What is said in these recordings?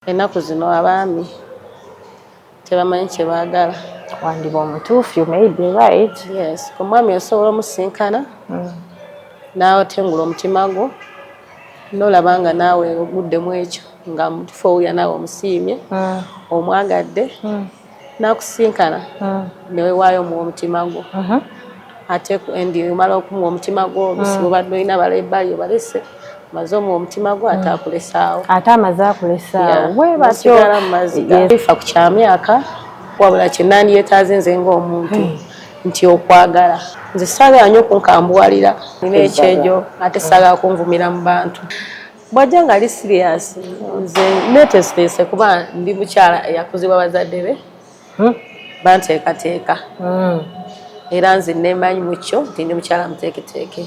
Ennaku zino abaami tebamanyi kye baagala. Wandiba omutuufu, you may be right. Yes, omwami osobola omusinkana n'otengula omutima gwo n'olaba nga naawe oguddemu ekyo nga mutuufu owulira naawe omusiimye omwagadde n'akusinkana ne weewaayo omuwa omutima gwo. Ate endi omala okumuwa omutima gwo oluusi obadde olina bala ebbali obalese maze omuwa omutima gwo ate akulesaawo. Ate amaze akulesaawo. Bwe batyo sigala mu mazzi bifa ku kya myaka wabula kye nandyetaaze nze ng'omuntu nti okwagala. Nze saagala nnyo okunkambuwalira nina ekyejo ate saagala kunvumira mu bantu. Bw'ajja nga ali sirias nze neeteeseteese kuba ndi mukyala eyakuzibwa bazadde be banteekateeka era nze neemanyi mu kyo nti ndi mukyala muteeketeeke.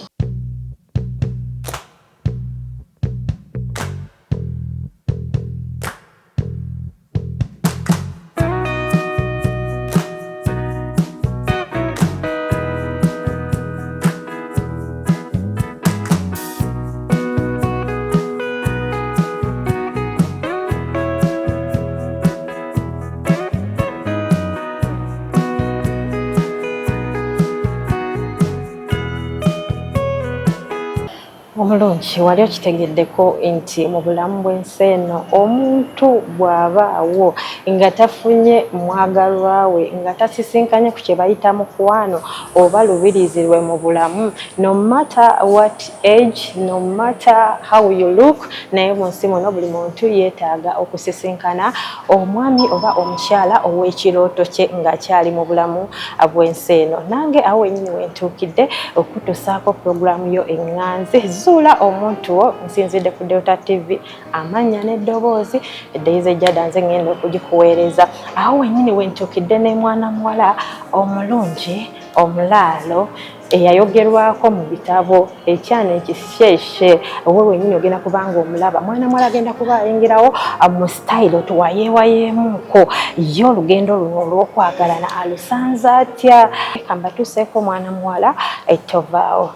Omulungi wali okitegeddeko nti mu bulamu bw'ensi eno omuntu bw'abaawo nga tafunye mwagalwa we nga tasisinkanye ku kye bayita mukwano oba lubirizi lwe mu bulamu, no matter what age, no matter how you look, naye mu nsi muno buli muntu yeetaaga okusisinkana omwami oba omukyala ow'ekirooto kye ng'akyali mu bulamu bw'ensi eno. Nange awo wennyini wentuukidde okutusaako puroguramu yo eŋŋanzi zuula omuntu wo. Nsinzidde ku Delta TV, amannya n'eddoboozi Daisy Jada, nze ngenda okugikuweereza. Awo wennyini wentuukidde ne mwana muwala omulungi omulaalo eyayogerwako mu bitabo ekyana ekisheeshe. Owe wennyini ogenda kubanga omulaba mwana muwala agenda kuba ayingirawo mu sitayiro tuwayeewayeemuuko ye olugendo luno olw'okwagalana alusanze atya. Kambatuuseeko mwana muwala ettovaawo.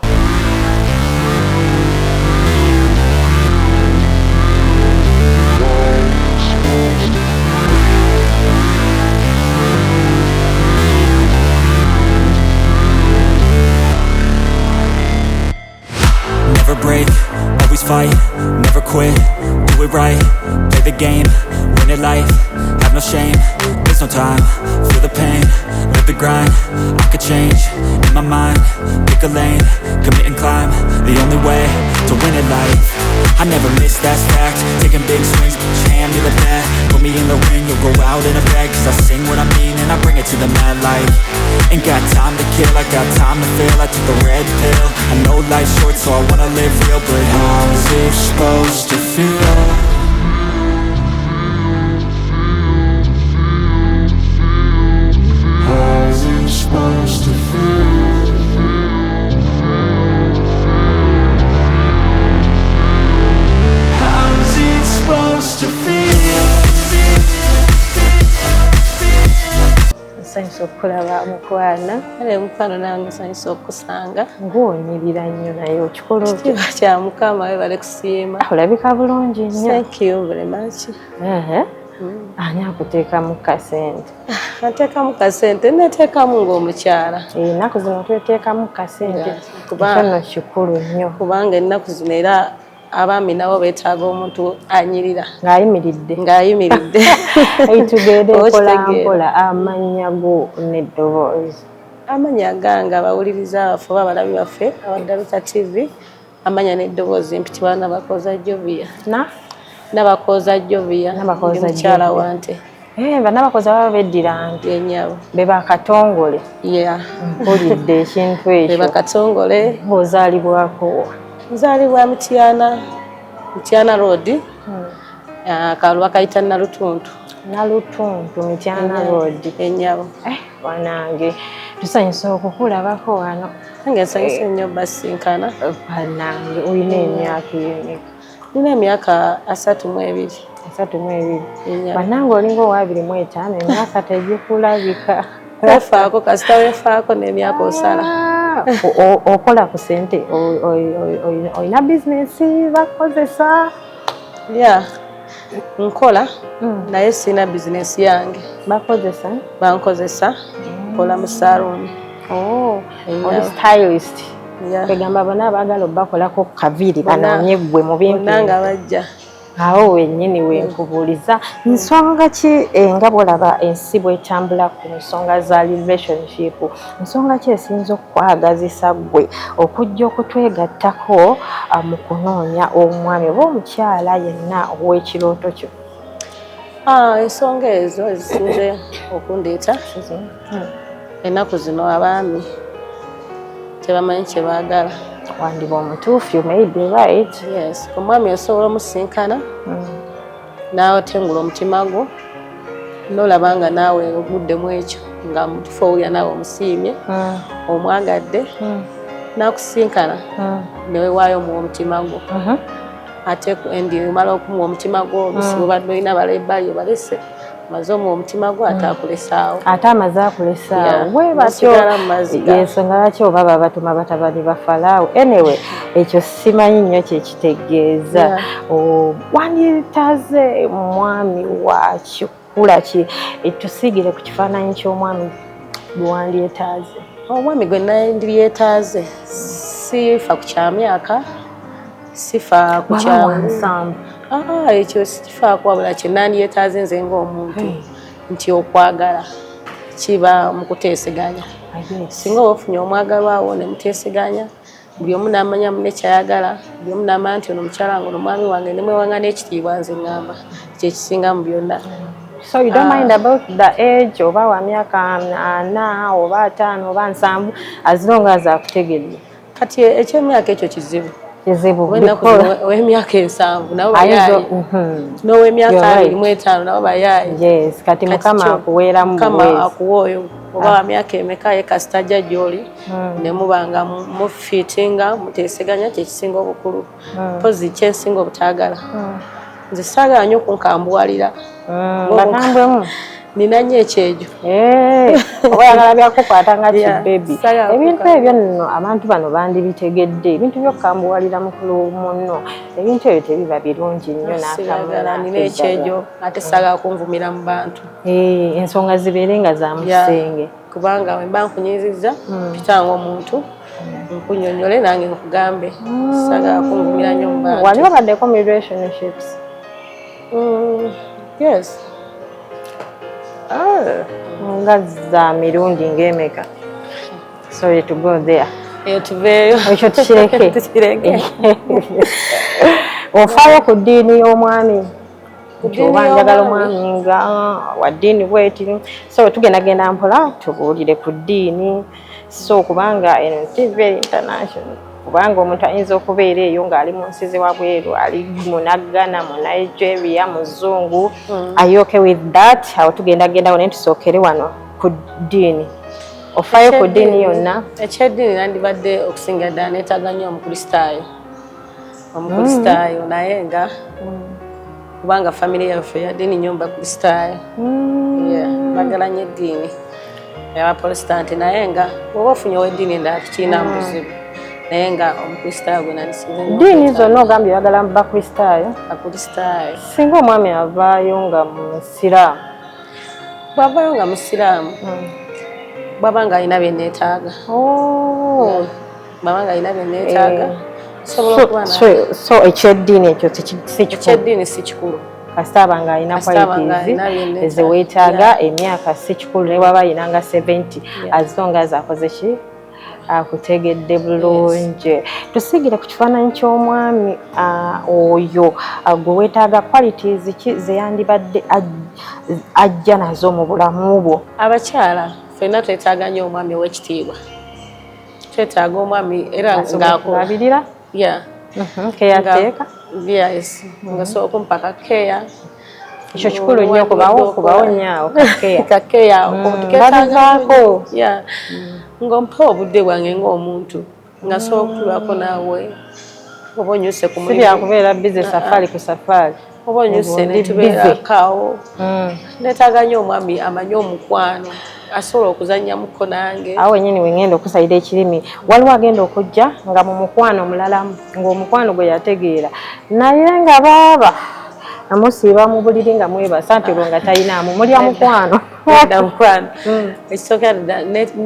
Never break, always fight, never quit, do it right, play the game, win it life, have no shame, there's no time, feel the pain, live the grind, I could change, in my mind, pick a lane, commit and climb, the only way to win it life. I never miss, that's fact, taking big swings, put your hand to the bat, put me in the ring, you'll go out in a bag, cause I sing what I mean and I bring it to the mad light. Ain't got time to kill, I got time to feel, I took the red pill, I know life's short so I wanna live real, but how's it supposed to feel? How's it supposed to feel? How's it supposed to feel? Nsanyusa okukulaba mukwana. Kale mukwano nange nsanyusa okukusanga. Ng'onyirira nnyo naye okikola otya? Kitiibwa kya Mukama webale kusiima. Olabika bulungi nnyo. Thank you very much. Ani akuteekamu kasente? Nateekamu kasente, neteekamu ng'omukyala. Ennaku zino tweteekamu kasente. Kuba Ekyo nno kikulu nnyo. kubanga ennaku zino era abaami nabo beetaaga omuntu anyirira. Ng'ayimiridde. Ng'ayimiridde. Eyitugende mpola mpola amannya go n'eddoboozi. Amannya gange abawuliriza abaffe oba abalabi baffe aba Delta TV, amannya n'eddoboozi mpitibwa Nabakooza Jovia. Nabakooza Jovia. Nabakooza Jovia. Mukyala wante. Bannabakooza baba beddira nti Yennyabo. be bakatongole. Yeah. Mpulidde ekintu ekyo. Be bakatongole. Ng'ozaalibwako. Nzaalibwa Mityana Road. Akalulu bakayita Nalutuntu. Nalutuntu, Mityana Road. Yennyabo. Bannange tusanyusa okukulabako wano. Nange nsanyusa nnyo basinkana. Bannange olina emyaka emeka? Nina emyaka 32. 32. Bannange olinga owa 25, emyaka tegikulabika. Wefaako kasita wefaako n'emyaka osala. Okola ku ssente, olina bizinesi bakozesa? Yeah. nkola naye sina bizinesi yange. Bankozesa nkola mu saloon. Oli stylist. Kwegamba bonna abaagala obbakolako ku kaviri banoonye ggwe mu bintu nga bajja. Awo wennyini wenkubuuliza nsonga ki nga bw'olaba ensi bw'etambula ku nsonga za relationship, nsonga ki esinza okukwagazisa ggwe okujja okutwegattako mu kunoonya omwami oba omukyala yenna ow'ekirooto kyo? Ensonga ezo ezisinze okundeeta ennaku zino abaami tebamanyi kye baagala. Wandiba omutuufu, you may be right. Yes, omwami osobola omusinkana n'otengula omutima gwo n'olaba nga naawe oguddemu ekyo nga mutuufu owulira naawe omusiimye omwagadde n'akusinkana ne weewaayo omuwa omutima gwo. Ate endi omala okumuwa omutima gwo olusi obadde olina bala ebbali obalese maze omuwa omutima gwo ate akulesaawo. Ate amaze akulesaawo. Bwe batyo ensonga lwaki oba babatuma batabani ba Falaawo. Anyway, ekyo simanyi nnyo kyekitegeeza. Wanditaze mwami wakyo kula ki tusigire ku kifaananyi ky'omwami gwe wandyetaaze? Omwami gwe nandyetaaze sifa ku kyamyaka, sifa ku kyansanvu. Ekyo sikifaako wabula kye nandyetaaze nze ng'omuntu nti okwagala kiba mu kuteeseganya. Singa oba ofunye omwagalwawo ne muteeseganya, buli omu n'amanya munne kyayagala, buli omu n'amanya nti ono mukyala wange ono mwami wange ne mwewanga n'ekitiibwa nze ŋŋamba kye kisinga mu byonna. So you don't mind about the age oba wa myaka 4 oba 5 oba 7 as long as akutegedde? Kati eky'emyaka ekyo kizibu. Ow'emyaka 7 nabo bayaayi n'ow'emyaka 25 nabo bayaayi. Yes, kati Mukama akuweeramu buweezi. Mukama akuwa oyo oba wa myaka emeka ye kasita ajja gy'oli ne muba nga mufiitinga muteeseganya kyekisinga obukulu. Mpozi kyensinga obutaagala nze saagala nnyo okunkambuwalira. Bakambwemu nina nnyo ekyejo. Oba oyagala byakukwata nga kibebi. Ebintu ebyo nno abantu bano bandibitegedde. Ebintu by'okukambuwalira mukulu munno ebintu ebyo tebiba birungi nnyo n'akamala. Nina ekyejo ate saagala kunvumira mu bantu. Ensonga zibeere nga za musenge. Kubanga bwe mba nkunyizizza kitanga omuntu nkunnyonnyole nange nkugambe. Saagala kunvumira nnyo mu bantu. Wali obaddeko mu relationships? Yes. Nga za mirundi ng'emeka? Sorry to go there. Tuveeyo. Ekyo tukireke. Ofaayo ku ddiini y'omwami? Oba njagala omwami nga wa ddiini bweti. So tugendagenda mpola tubuulire ku ddiini. So kubanga eno TV international. Kubanga omuntu ayinza okubeera eyo ng'ali mu nsi z'ewabweru, ali mu Naggana, mu Nigeria, muzungu. Are you okay with that? Awo tugendagenda wano tusookere wano ku ddiini. Ofaayo ku ddiini yonna? Ekyeddiini nandibadde okusinga ddala neetaaga nnyo omukristaayo. Omukristaayo naye nga kubanga famire yaffe ya ddiini nnyo bakristaayo. Baagala nnyo eddiini ey'Abaprotestanti naye nga bw'oba ofunye ow'eddiini endala tekirina buzibu. Naye nga omukristaayo gwe nandisinze nnyo. Ddiini zonna ogambye oyagala mu bakristaayo? Bakristaayo. Singa omwami avaayo nga musiraamu? Bw'avaayo nga musiraamu bw'aba nga alina bye neetaaga. Bw'aba nga alina bye neetaaga. So ekyeddiini ekyo si kikulu? Ekyeddiini si kikulu. Kasita aba nga alina qualities ze weetaaga, emyaka si kikulu ne bw'aba alina nga 70 as long as akoze ki? Akutegedde bulungi. Tusigire ku kifaananyi ky'omwami oyo gwe weetaaga qualities ki ze yandibadde ajja nazo mu bulamu bwo? Abakyala ffenna twetaaga nnyo omwami ow'ekitiibwa. Twetaaga omwami era ng'akulabirira? Keyateeka? Yes. Nga so okumpaka keya. Ekyo kikulu nnyo kubawo nnyo kakeya. Babivaako. Ng'ompa obudde bwange ng'omuntu nga sokulwako naawe oba onyuse ku mulimu. Si byakubeera bize safaari ku safaari. Oba onyuse ne tubeerako. Neetaaga nnyo omwami amanyi omukwano asobola okuzannyamuko nange. Awo wennyini we ngenda okusayira ekirimi waliwo agenda okujja nga mu mukwano mulalamu ng'omukwano gwe yategeera naye nga baaba amusiiba mu buliri nga mwebasa nti nga talinamu mulya mukwano mukwano ekisooka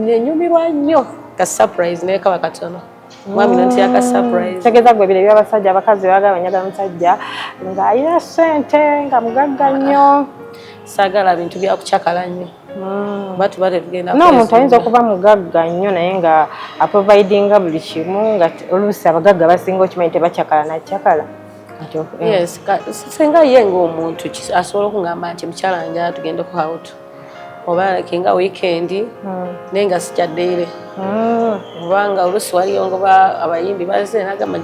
nenyumirwa nnyo ka surprise naye kaba katono mwami nonti aka surprise tegeza gwe bire by'abasajja abakazi baagala banyaga musajja ng'alina ssente nga mugagga nnyo saagala bintu byakucakala nnyo batu batetugenda n'omuntu ayinza okuba mugagga nnyo naye nga aprovidinga buli kimu nga oluusi abagagga basinga okimanyi tebacyakala nacyakala yes singa ye ng'omuntu asobola okungamba nti mukyala wange tugende ku out oba kinga weekend nenga sikyaddeire kubanga oluusi waliyo ngoba abayimbi bazze nagamba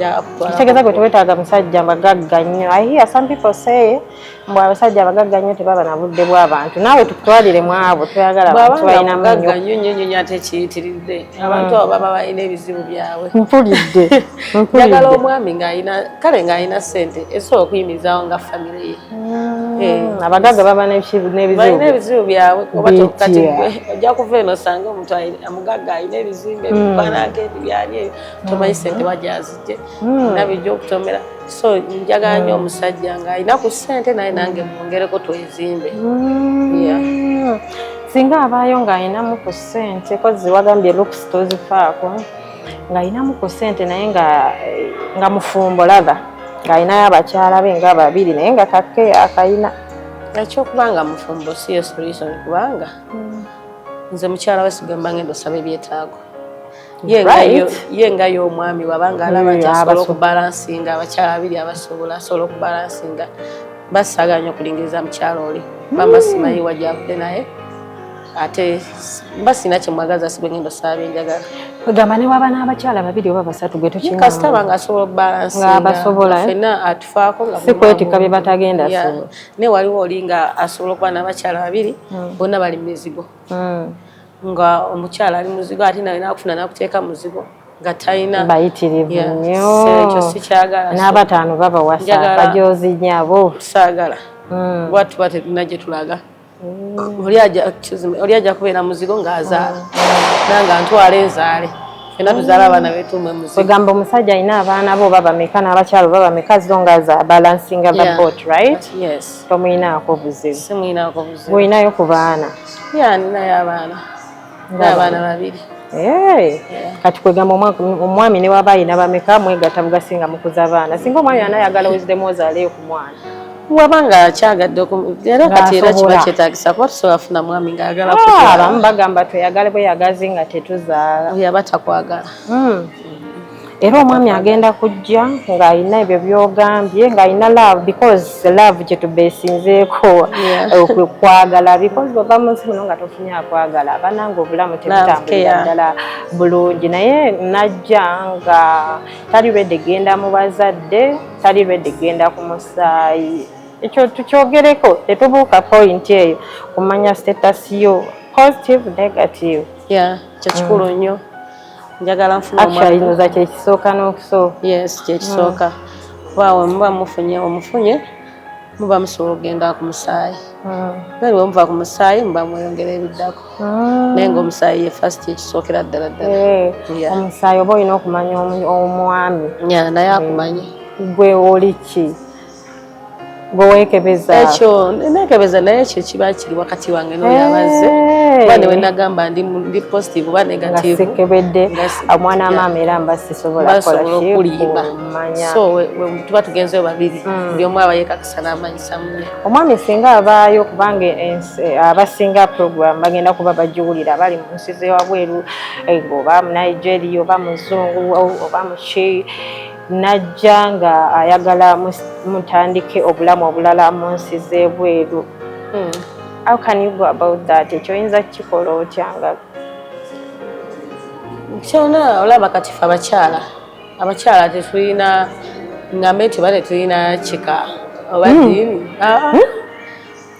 kitegeeza gwe tewetaaga musajja bagagga nnyo I hear some people say mbw abasajja abagagga nnyo tebaba na budde bw'abantu naawe tukutwalire mu abo twayagala abantu balina mugagga nnyo ate kiyitiridde abantu abo baba balina ebizibu byabwe mpulidde njagala omwami kale ng'alina ssente esobola okuyimirizawo nga famire ye abagagga baba n'ebizibu byabwe oba tokati gwe ojja kuva eno osanga omuntu amugagga alina ebizimbe ebikwanako ebyali tomanyi ssente wajazijje nabijja okutomera so njagala nnyo omusajja ng'alina ku ssente naye nange mwongereko twezimbe singa abaayo ng'alinamu ku ssente kozi wagambye looks tozifaako ng'alinamu ku ssente naye nga mufumbo lava ng'alinayo abakyala be nga babiri naye nga kakke akayina ekyokubanga mufumbo siyo solution kubanga nze mukyala we sigamba ngenda osaba ebyetaago ye nga y'omwami wabanga alaba nti asobola okubalansinga abakyala abiri asobola okubalansinga basaganya okulingiriza mukyala oli bamba simanyi wajjavudde naye ate basina kyemwagaza sigwe ngenda osaba byenjagala ogamba ne waba n'abakyala babiri oba basatu gwe kasita banga asobola okubalansinga fena atufaako nga si kwetika bye batagenda naye waliwo oli nga asobola okuba n'abakyala babiri bonna bali mu mizigo nga omukyala ali muzigo ate nawe nakufuna nakuteeka muzigo nga talina bayitirivu nnyo ekyo sikyagala n'abataano babawasa bajoozi nyabo saagala bwatu tuba tetulina gye tulaga oli ajja kubeera muzigo ng'azaala nanga ntwala enzaale fena tuzaala abaana betuume muzigo wegamba omusajja alina abaana bo oba bameka n'abakyala oba bameka zo nga balansinga babot right yes tomuyinaako buzibu simuyinaako buzibu bw'olinayo ku baana ninayo abaana babiri kati kwegamba omwami ne waba alina bameka mwegatta bugasinga mukuza abaana singa omwami anayagala wisdom ozaaleyo ku mwana wabanga kyagadde era kati era kiba kyetaagisa kuba tusobola afuna mwami ng'ayagala abamu bagamba tweyagale bweyagazi nga tetuzaala yaba takwagala era omwami agenda kujja ng'alina ebyo by'ogambye ng'alina love because love kyetubeesinzeeko kwagala because bava mu nsi muno nga tofunye akwagala abananga obulamu tebutambulira ddala bulungi naye najja nga tali redde genda mu bazadde tali redde genda ku musaayi ekyo tukyogereko tetubuuka point eyo kumanya status yo positive negative kyekikulu nnyo njagala nfuna actually nyoza kyekisooka n'okusooka yes kyekisooka waawe muba omufunye muba musobola okugenda ku musaayi bali wemuva ku musaayi muba mweyongera ebiddako naye ngaomusaayi ye fast ekisookera ddala omusaayi oba olina okumanya omwami naye akumanye gwe oli ki gweweekebeza ekyo neekebeza naye ekyo kiba kiri wakati wange n'oyo abazze kuba ne wenagamba ndi positive oba negative sikebedde omwana amaama era mba sisobola okulimba so tuba tugenzeyo babiri buli omu aba yeekakisa n'amanyisa munne omwami singa abaayo kubanga abasinga program bagenda kuba bagiwulira bali mu nsi zewabweru oba mu Nigeria oba muzungu oba muki najja nga ayagala mutandike obulamu obulala mu nsi z'ebweru how can you go about that ekyo oyinza kukikola otya nga kyona olaba kati fe abakyala tetulina ngambe tuba tetulina kika oba dini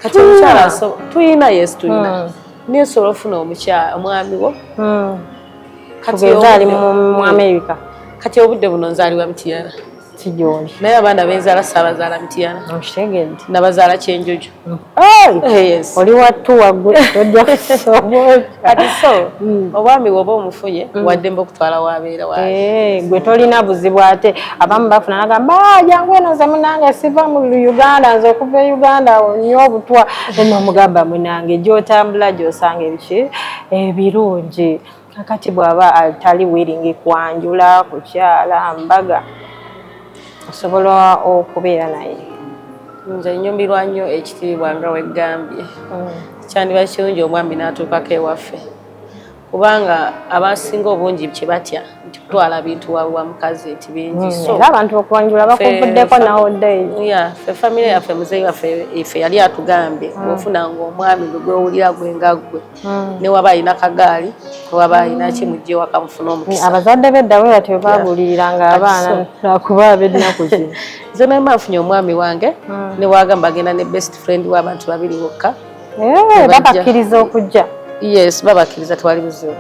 kati omukyala tulina yes tulina naye osobola ofuna omwami wo kati ali mu America kati obudde buno nzaaliwa Mutiyana Sijoli. Naye abaana benzaala Ssaabazaala Mityana. Okitegedde. Nabazaala Kyenjojo. Yes. Oli wattu waggwe tojja kusobola. Kati so obwami bw'oba omufunye waddembe okutwala waabeera waabe. Gwe tolina buzibu ate abamu bafuna nagamba jangu eno nze munange siva mu Uganda nze okuva e Uganda nnyo obutwa n'omugamba munange gy'otambula gy'osanga ebirungi. Kakati bw'aba atali wiringi kwanjula kukyala mbaga osobola okubeera naye. Nze nnyumirwa nnyo ekitiibwa nga weggambye. Kyandiba kirungi omwami n'atuukako ewaffe kubanga abasinga obungi kye batya nti kutwala bintu wa mukazi eti bingi. Era abantu okwanjula bakuvuddeko nawoddeyo. Ffe famire yaffe muzeeyi waffe ife yali atugambye bw'ofunanga omwami gwe gwewulira gwe nga ggwe ne waba alina kagaali waba alina kimujje waka mufuna omukisa. Abazadde b'eddawe batyo baaguliranga abaana nakuba ab'ennaku zino. Nze naye nfunye omwami wange ne wagamba agenda ne best friend w'abantu babiri bokka. Babakkiriza okujja. Yes, babakkiriza twali buzibu.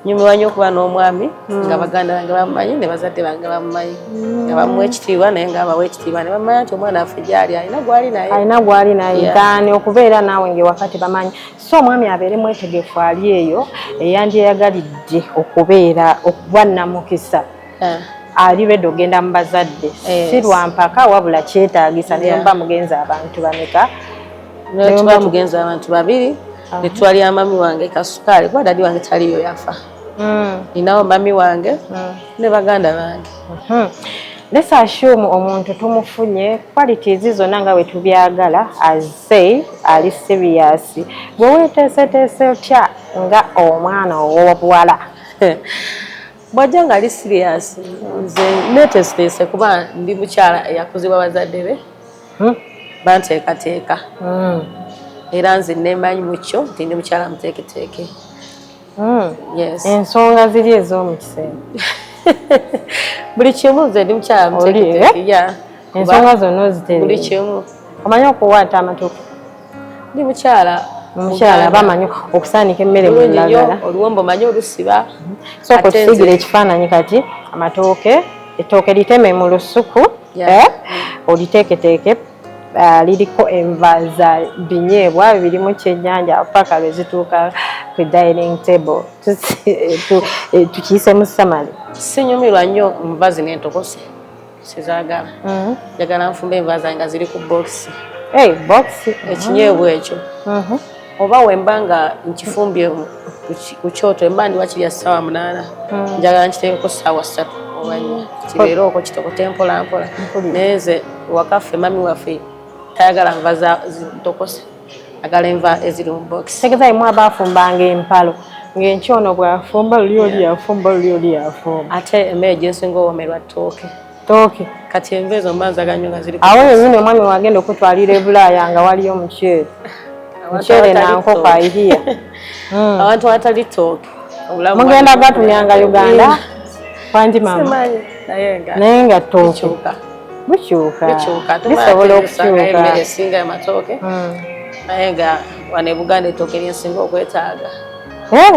Nyumirwa nnyo okuba n'omwami nga baganda bange bamumanyi ne bazadde bange bamumanyi nga bamuwa ekitiibwa naye nga abawa ekitiibwa ne bamanya nti omwana waffe gy'ali alina gw'ali naye. Alina gw'ali naye gaani okubeera naawe ng'ewakati bamanyi. So omwami abeere mwetegefu ali eyo eyandyeyagalidde okuba namukisa. Ali redde ogenda mu bazadde si lwa mpaka wabula kyetaagisa naye mba mugenza abantu bameka. Tuba mugenza abantu babiri ne twalya mami wange Kasukaali kuba dadi wange taliyo yafa. Ninawo mami wange ne baganda bange. Let's assume omuntu tumufunye qualities zonna nga bwe tubyagala azze ali serious. Bwe weeteeseteese otya nga omwana ow'obuwala? Bw'ajja nga ali serious nze neeteeseteese kuba ndi mukyala eyakuzibwa bazadde be banteekateeka. Era nze neemanyi mu kyo nti ndi mukyala muteeketeeke. Yes. Ensonga ziri ez'omu kiseera. Buli kimu nze ndi mukyala muteeketeeke. Ensonga zonna oziterera. Buli kimu. Omanyi okuwaata amatoke? Ndi mukyala. Omukyala bamanyi okusaanika emmere mu llagala. Oluwombo manyi olusiba. Sooka otusiigire ekifaananyi kati amatooke ettooke liteme mu lusuku oliteeketeeke liriko enva za binyeebwa birimu kyennyanja paka lwe zituuka ku dining table tukiyisemu samali. Sinyumirwa nnyo nva zino entokose sizaagala. Njagala nfumbe enva zange nga ziri ku bokisi. Bokisi ekinyeebwa ekyo oba wemba nga nkifumbye ku kyoto emba ndi wakirya ssaawa 8 njagala nkiteekeko ssaawa 3 oba 4 kibeere okwo kitokote mpola mpola. Naye nze wakaffe mami waffe tayagala nva zitokose agala enva eziri mu bokisi. Tegeza imu abafumbanga empalo ng'enkyono bw'afumba luli oli afumba luli oli afumba. Ate emmere gye nsinga owoomerwa ttooke. Kati enva ezo mba nzaga nnyo nga ziri awo yennyini omwami wagenda okutwalira e Bulaaya nga waliyo omuceere. Muceere na nkoko ayihiya. Abantu awatali ttooke mugenda gatumyanga Uganda kwanji mama naye nga ttooke bukyuka bisobola okukyuka emmere esinga amatooke naye nga wano e Buganda ettooke lyensinga okwetaaga.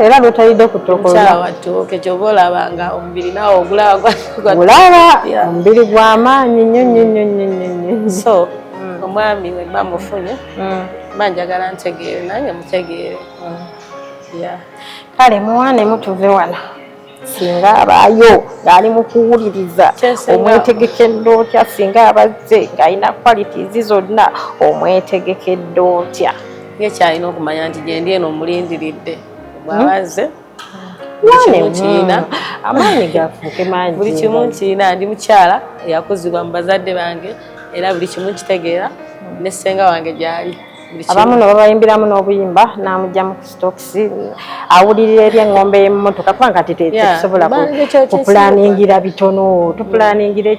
Era lwotayidde ku ttooke olwa ttooke ky'oba olaba nga omubiri naawe ogulaba omubiri gw'amaanyi nnyo. So omwami we mba mufunye mba njagala ntegeere nange mutegeere. Kale muwaane mutuve wano singa abaayo ng'ali mu kuwuliriza omwetegekedde otya singa abazze ng'alina qualities zonna omwetegekedde otya? Ng'ekyalina okumanya nti gye ndi eno omulindiridde bw'abazze amaanyi gafuuke mangi. Buli kimu nkirina ndi mukyala eyakuzibwa mu bazadde bange era buli kimu nkitegeera ne ssenga wange gy'ali. Abamu no babayimbiramu n'obuyimba n'amugya mu stokisi awulirira eby'engombe y'emmotoka kubanga tetusobola kupulaningira bitono tupulaningira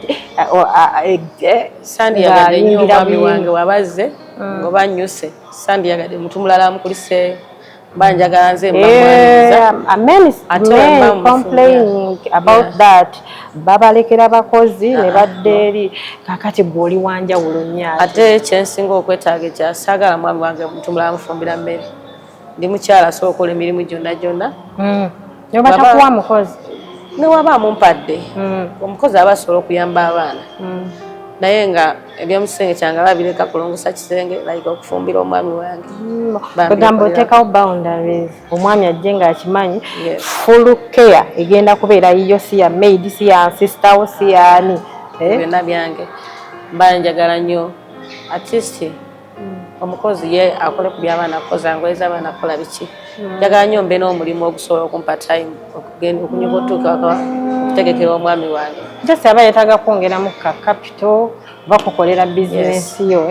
sandiyagadde nnyo omwami wange wabazze ng'oba nnyuse sandiyagadde muntu mulala amukuliseeyo mba njagala nze men complaining about that babalekera bakozi ne badde eri kakati gw'oli wanjawulo nnyo. Ate kyensinga okwetaaga ekya saagala mwami wange muntu mulala amufumbira mmere. Ndi mukyala asobola okukola emirimu gyonna ne batakuwa mukozi. ne waba mumpadde omukozi aba asobola okuyamba abaana naye nga ebyomusenge kyange babireka kulongosa kisenge like okufumbira omwami wange bagamba oteekawo boundaries omwami ajje ng'akimanyi full care egenda kubeera yiyo si ya maid si ya sister wo si yaani byonna byange mba njagala nnyo at least omukozi ye akole ku by'abaana akoza ngoyeza abaana akola biki njagala nnyo mbe n'omulimu ogusobola okumpa time okugenda okunyuka otuuka okutegekera omwami wange just aba yeetaaga kwongeramu ka capital bakukolera bizinesi yo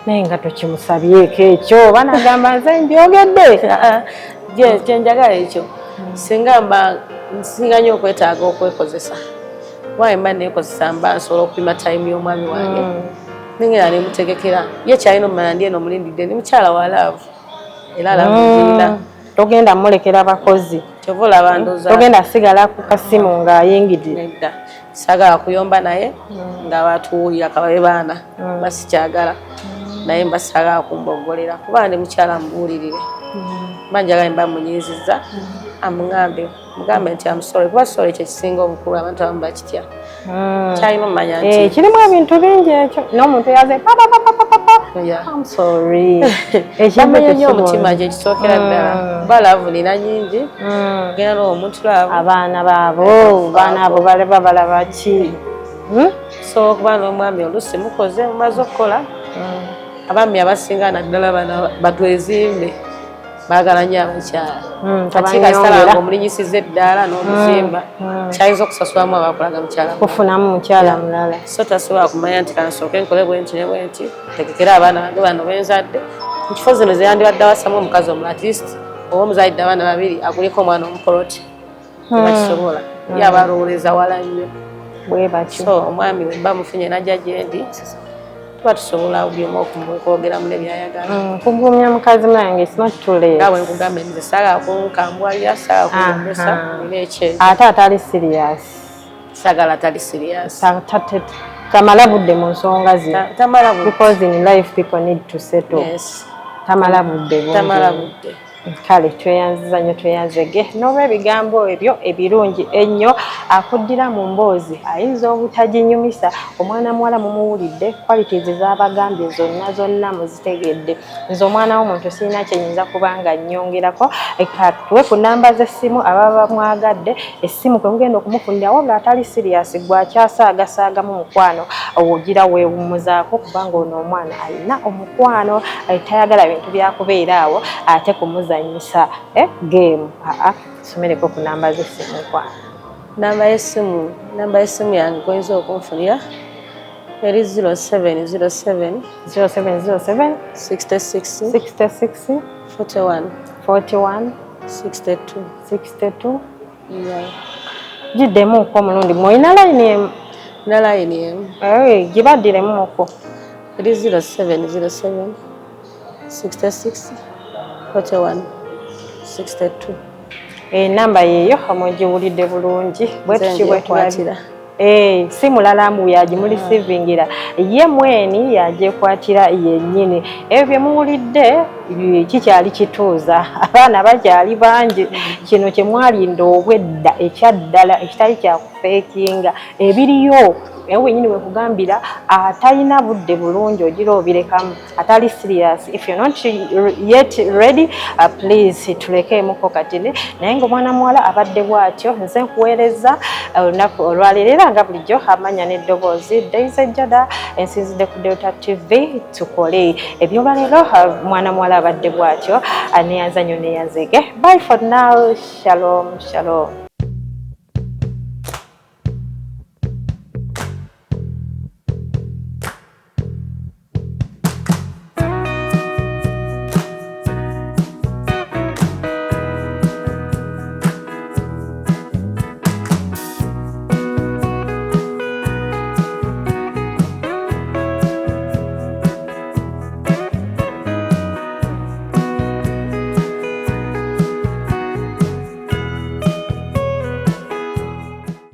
naye nga tokimusabyeko ekyo oba nagamba nze mbyogedde kyenjagala ekyo singa mba nsinga nnyo okwetaaga okwekozesa waaye mba neekozesa mba nsobola okupima time y'omwami wange nengera nemutegekera ye kyalina omumanya ndi eno omulindidde ndi mukyala wa laavu era alamugirira togenda mulekera abakozi kyova olaba ndooza togenda sigala ku kasimu ng'ayingidde sagala kuyomba naye nga batuwulira kababe baana basikyagala naye mbasagala kumbogolera kuba ndi mukyala mubuulirire mba njagala mba munyizizza amuŋambe mugambe nti amusole kuba sole ekyo kisinga obukulu abantu abamu bakitya kyalina omumanya nti kirimu ebintu bingi ekyo n'omuntu yaze I'm sorry bamanya nnyo omutima gye kisookera ddala kuba laavu nina nyingi genda n'omuntu laavu abaana baabo baana abo balaba ki so okuba n'omwami oluusi mukoze mumaze okukola abaami abasinga naddala bana batwezimbe baagala nnyo abakyala kati kasitala omulinyisiza eddaala n'omuzimba kyayinza okusasulamu abakulaga mukyala kufunamu mukyala mulala so tasobola kumanya nti kansooke nkole bwenti ne bwenti tegekera abaana bange bano benzadde mukifo zino zeyandibadde awasamu omukazi omula at least oba omuzalidde abaana babiri aguliko omwana omukoloti tebakisobola ye aba alowoleza wala nnyo bwe batyo so omwami we mba mufunye najja gye ndi tuba tusobola buli omu okwogeramu nebyayagala kugumya mukazi wange it's not too late nga bwe nkugamba nze saagala kunkambwalira saagala kunyombesa nina ekyejo ate atali serious saagala atali serious tamala budde mu nsonga ze tamala budde because in life people need to settle yes tamala budde tamala budde kale tweyanziza nnyo tweyanzege n'olw'ebigambo ebyo ebirungi ennyo akuddira mu mboozi ayinza obutaginyumisa omwana muwala mumuwulidde qualities z'abagambye zonna muzitegedde nze omwana w'omuntu sirina kyenyinza kubanga nnyongerako katuwe ku namba z'essimu ababa bamwagadde essimu kwe mugenda okumufunirawo ng'atali sirias gwakyasaagasaaga mu mukwano ogira weewummuzaako kubanga ono omwana alina omukwano tayagala bintu byakubeera awo ate kumuza nyisa game somereko ku namba z'essimu kwa namba y'essimu yange kwenza okunfunira eri 0707 0707 66 41 62 giddemuuko omulundi mwolina layini emu na layini emu gibaddiremuuko eri 0707 66 41 62 enamba yeeyo omugiwulidde bulungi bwe tukibwetwatira si mulala mbu yagimulisivingira ye mweni yagyekwatira yennyini ebyo bye muwulidde kikyali kituuza abaana bakyali bangi kino kye mwalinda obwedda ekyaddala ekitali kyakufeekinga ebiriyo ewe wenyini wekugambira atalina budde bulungi ogira obirekamu atali serious if you're not yet ready please tulekeemuko katini naye ng'omwana muwala abadde bw'atyo nze nkuweereza olunaku olwaleero nga bulijjo amanya n'eddoboozi Daisy Jada ensinzidde ku Delta TV tukole ebyolwaleero mwana muwala abadde bw'atyo neyanza nnyo neyanzege bye for now shalom